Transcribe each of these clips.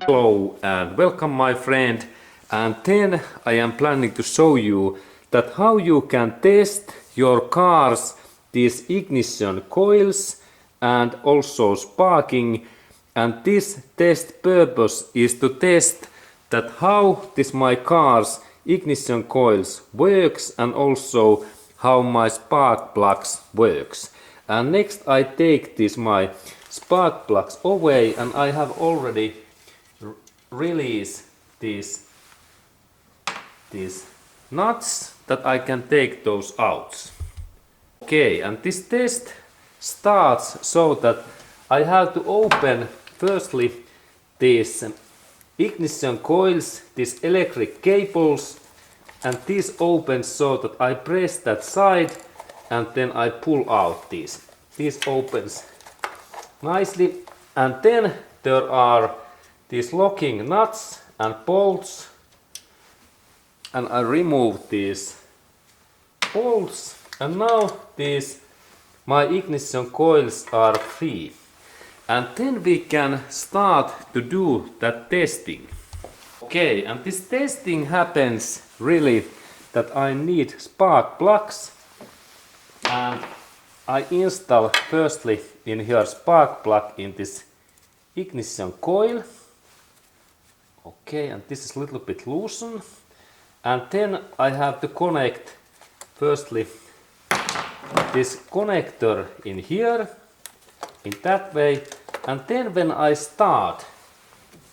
Hello and welcome my friend, and then I am planning to show you that how you can test your car's these ignition coils and also sparking, and this test purpose is to test that how this my car's ignition coils works and also how my spark plugs works. And next I take this my spark plugs away, and I have already released these nuts that I can take those out. Okay, and this test starts so that I have to open firstly these ignition coils, these electric cables, and this opens so that I press that side and then I pull out these. This opens nicely, and then there are these locking nuts and bolts, and I remove these bolts, and now these my ignition coils are free. And then we can start to do that testing. Okay, and this testing happens really that I need spark plugs, and I install firstly in here spark plug in this ignition coil. Okay, and this is a little bit loosened, and then I have to connect firstly this connector in here in that way, and then when I start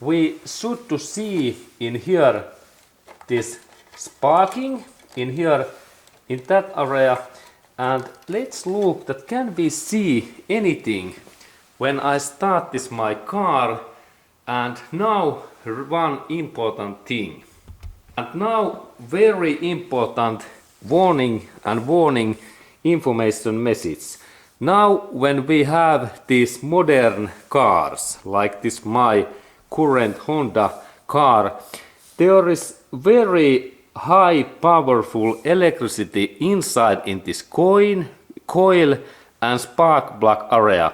we should to see in here this sparking in here in that area. And let's look that can we see anything when I start this my car. And now one important thing, and now very important warning information message. Now when we have these modern cars like this my current Honda car, there is very high powerful electricity inside in this coil and spark plug area.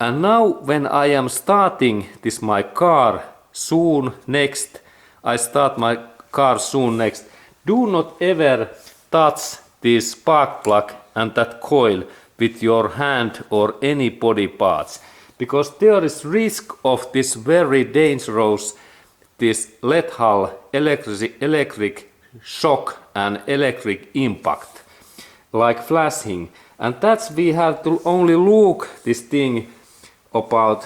And now when I am starting this my car soon next, I start my car soon next, do not ever touch this spark plug and that coil with your hand or any body parts, because there is risk of this very dangerous this lethal electric shock and electric impact like flashing. And that's we have to only look this thing about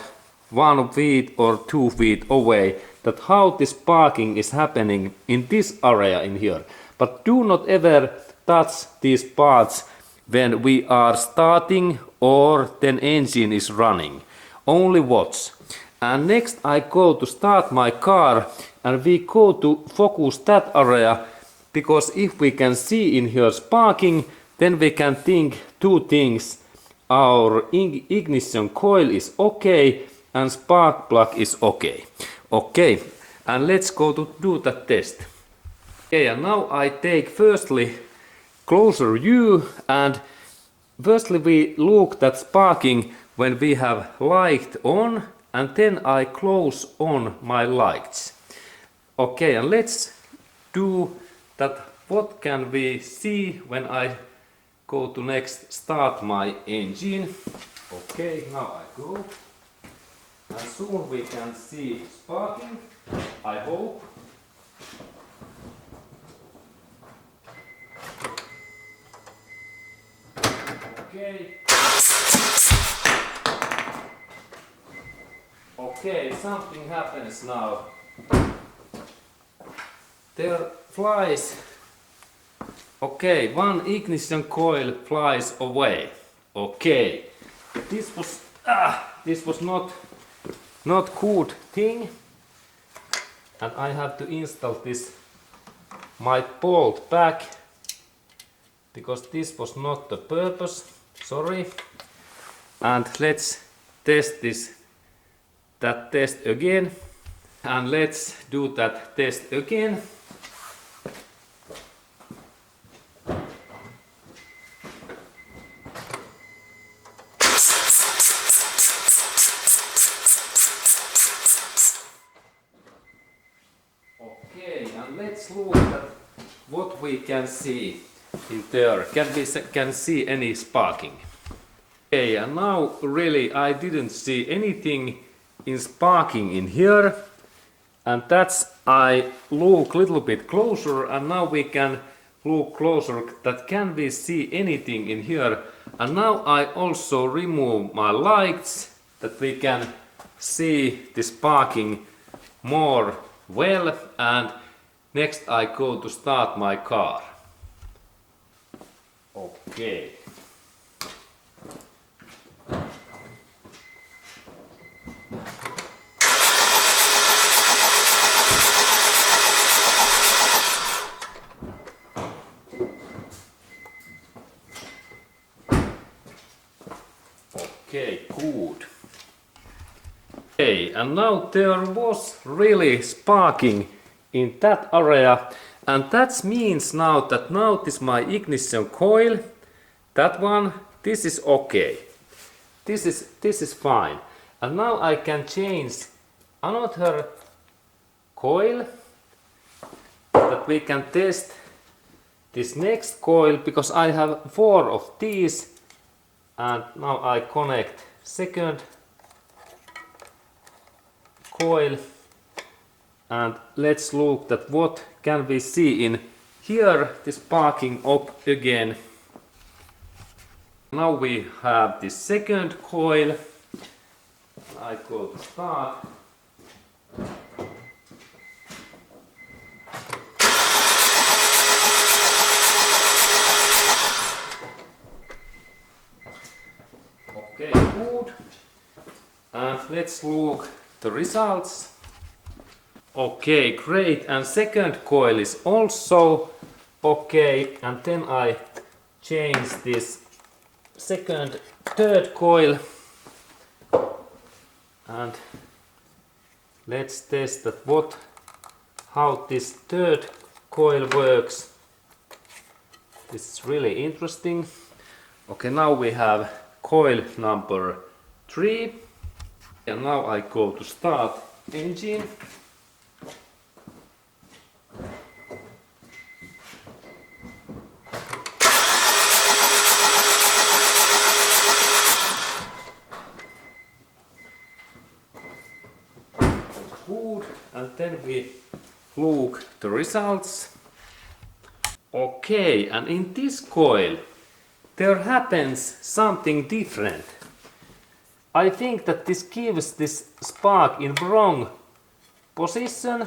1 feet or 2 feet away, that how this sparking is happening in this area in here. But do not ever touch these parts when we are starting or then engine is running. Only watch. And next I go to start my car, and we go to focus that area, because if we can see in here sparking, then we can think two things. Our ignition coil is okay and spark plug is okay. Okay, and let's go to do that test. Okay, and now I take firstly closer view, and firstly we look that sparking when we have light on, and then I close on my lights. Okay, and let's do that. What can we see when I go to next start my engine? Okay, now I go, and soon we can see sparking, I hope. Okay. Okay, something happens now. There flies. Okay, one ignition coil flies away. Okay, this was not good thing, and I have to install this my bolt back, because this was not the purpose. Sorry. And let's test that test again, and let's do that test again. Okay, and let's look at what we can see in there. Can see any sparking? Okay, and now really I didn't see anything in sparking in here, and that's I look a little bit closer, and now we can look closer that can we see anything in here. And now I also remove my lights that we can see the sparking more well, and next I go to start my car. Okay. Okay, good. Okay, and now there was really sparking in that area, and that means now that now this my ignition coil, that one, this is okay. This is fine. And now I can change another coil that we can test this next coil, because I have 4 of these. And now I connect second coil, and let's look at what can we see in here. This sparking up again. Now we have the second coil. I go to start. Okay, good. And let's look the results. Okay, great. And second coil is also okay. And then I change this third coil. And let's test that how this third coil works. This is really interesting. Okay, now we have coil number 3, and now I go to start engine. Good, and then we look the results. Okay, and in this coil there happens something different. I think that this gives this spark in wrong position,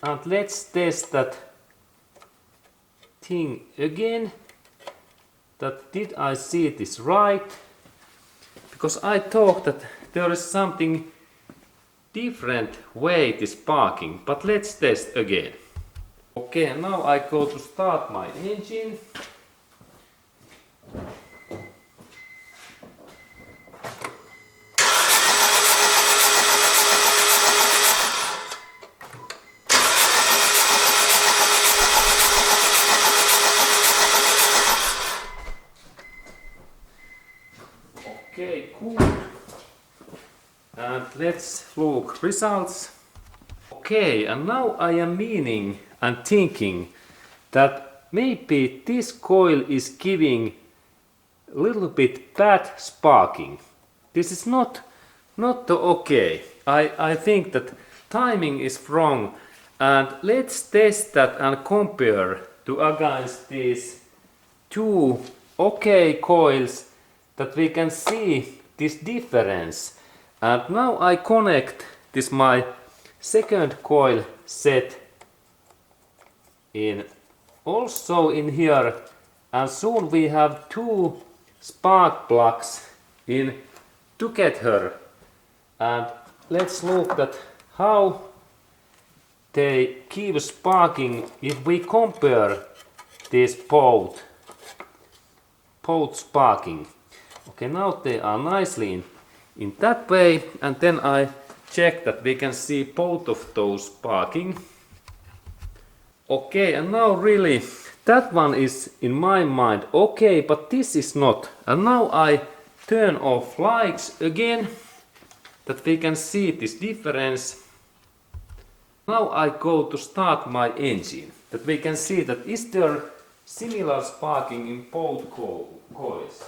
and let's test that thing again. That did I see this right? Because I thought that there is something different way this sparking, but let's test again. Okay, and now I go to start my engine. Okay, cool. And let's look results. Okay, and now I am meaning and thinking that maybe this coil is giving a little bit bad sparking. This is not okay. I think that timing is wrong, and let's test that and compare to against these 2 okay coils, that we can see this difference. And now I connect this my second coil set in also in here, and soon we have 2 spark plugs in together. And let's look at how they keep sparking if we compare these both sparking. Okay, now they are nicely in that way, and then I check that we can see both of those sparking. Okay, and now really that one is in my mind okay, but this is not. And now I turn off lights again, that we can see this difference. Now I go to start my engine, that we can see that is there similar sparking in both coils.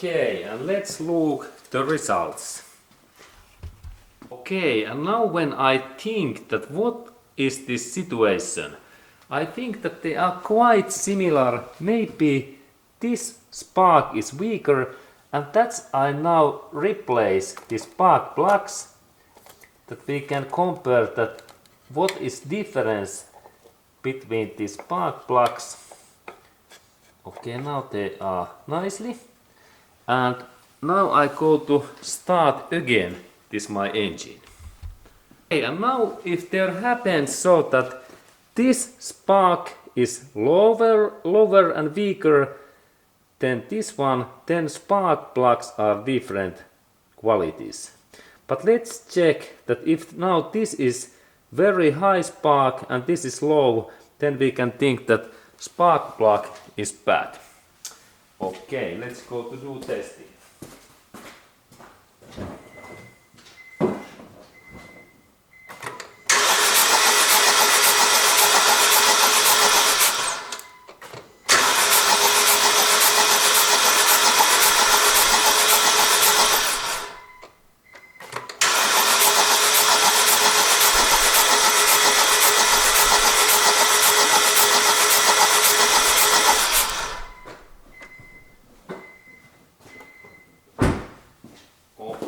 Okay, and let's look the results. Okay, and now when I think that what is this situation, I think that they are quite similar. Maybe this spark is weaker, and that's I now replace the spark plugs, that we can compare that what is difference between the spark plugs. Okay, now they are nicely. And now I go to start again this my engine. Okay, and now if there happens so that this spark is lower and weaker than this one, then spark plugs are different qualities. But let's check that if now this is very high spark and this is low, then we can think that spark plug is bad. Okay, let's go to do testing.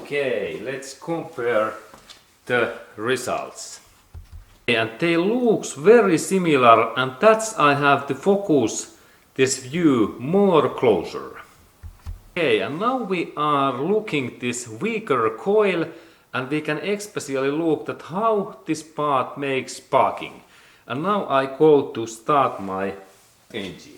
Okay, let's compare the results. And they look very similar, and that's I have to focus this view more closer. Okay, and now we are looking this weaker coil, and we can especially look at how this part makes sparking. And now I go to start my engine.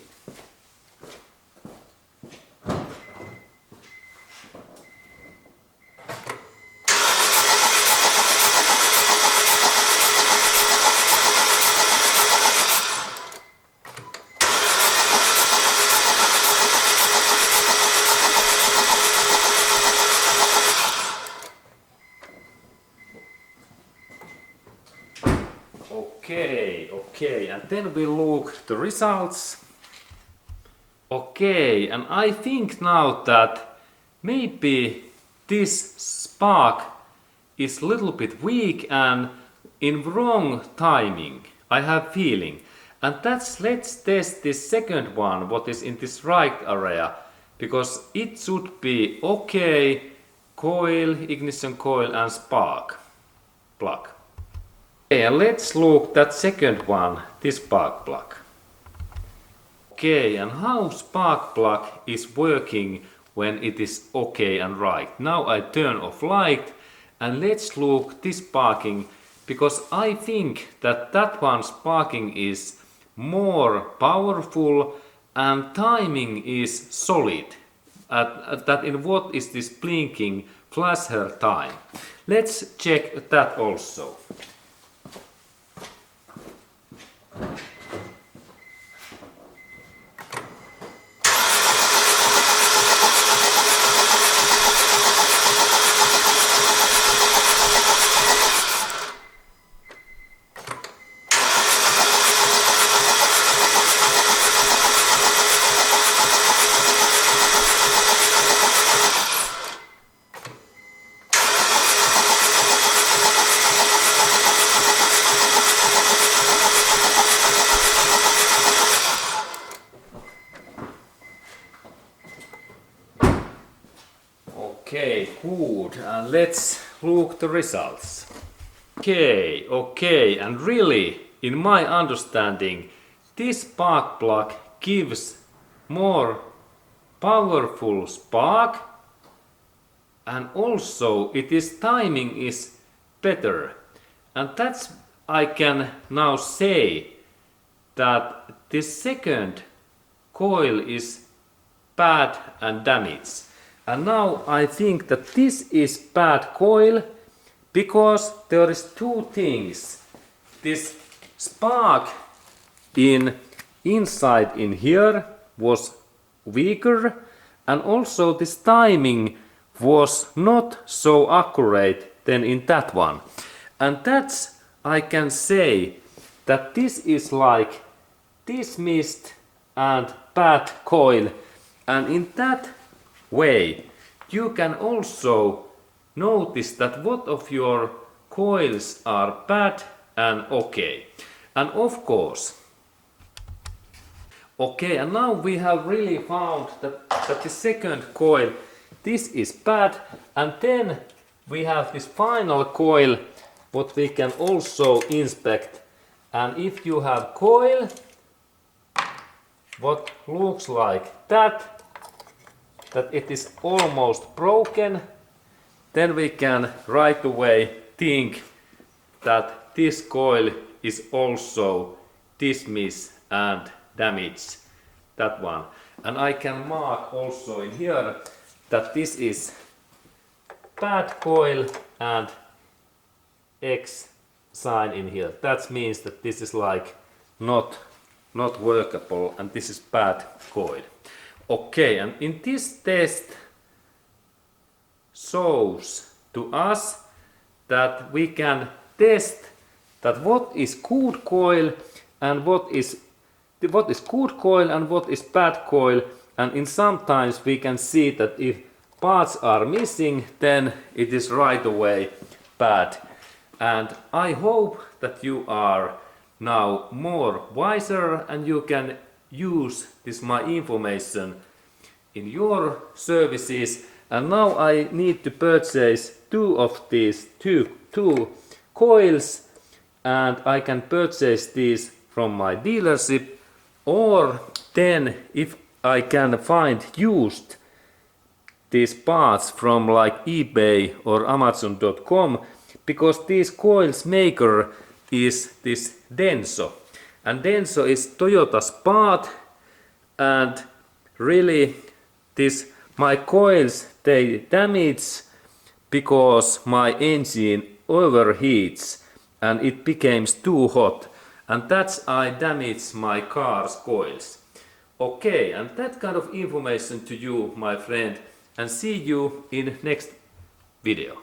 Okay, and then we look the results. Okay, and I think now that maybe this spark is a little bit weak and in wrong timing, I have feeling. And let's test this second one, what is in this right area, because it should be okay, coil, ignition coil and spark plug. Okay, and let's look that second one, this spark plug. Okay, and how spark plug is working when it is okay and right. Now I turn off light and let's look this sparking, because I think that that one sparking is more powerful and timing is solid. That in what is this blinking flasher time. Let's check that also. Okay, good, and let's look the results. Okay, and really, in my understanding, this spark plug gives more powerful spark and also timing is better, and that's I can now say that this second coil is bad and damaged. And now I think that this is bad coil because there is two things. This spark inside in here was weaker, and also this timing was not so accurate than in that one. And that's I can say that this is like dismissed and bad coil, and in that way you can also notice that what of your coils are bad and okay. And of course, okay, and now we have really found that the second coil, this is bad, and then we have this final coil what we can also inspect. And if you have coil what looks like that it is almost broken, then we can right away think that this coil is also dismissed and damaged, that one. And I can mark also in here that this is bad coil and X sign in here. That means that this is like not workable, and this is bad coil. Okay, and in this test shows to us that we can test that what is good coil and what is good coil and what is bad coil, and in sometimes we can see that if parts are missing then it is right away bad. And I hope that you are now more wiser and you can use this my information in your services. And now I need to purchase two of these two coils, and I can purchase these from my dealership, or then if I can find used these parts from like eBay or Amazon.com, because these coils maker is this Denso, and Denso is Toyota's part, and really this my coils they damage because my engine overheats and it becomes too hot, and that's I damage my car's coils. Okay, and that kind of information to you, my friend, and see you in next video.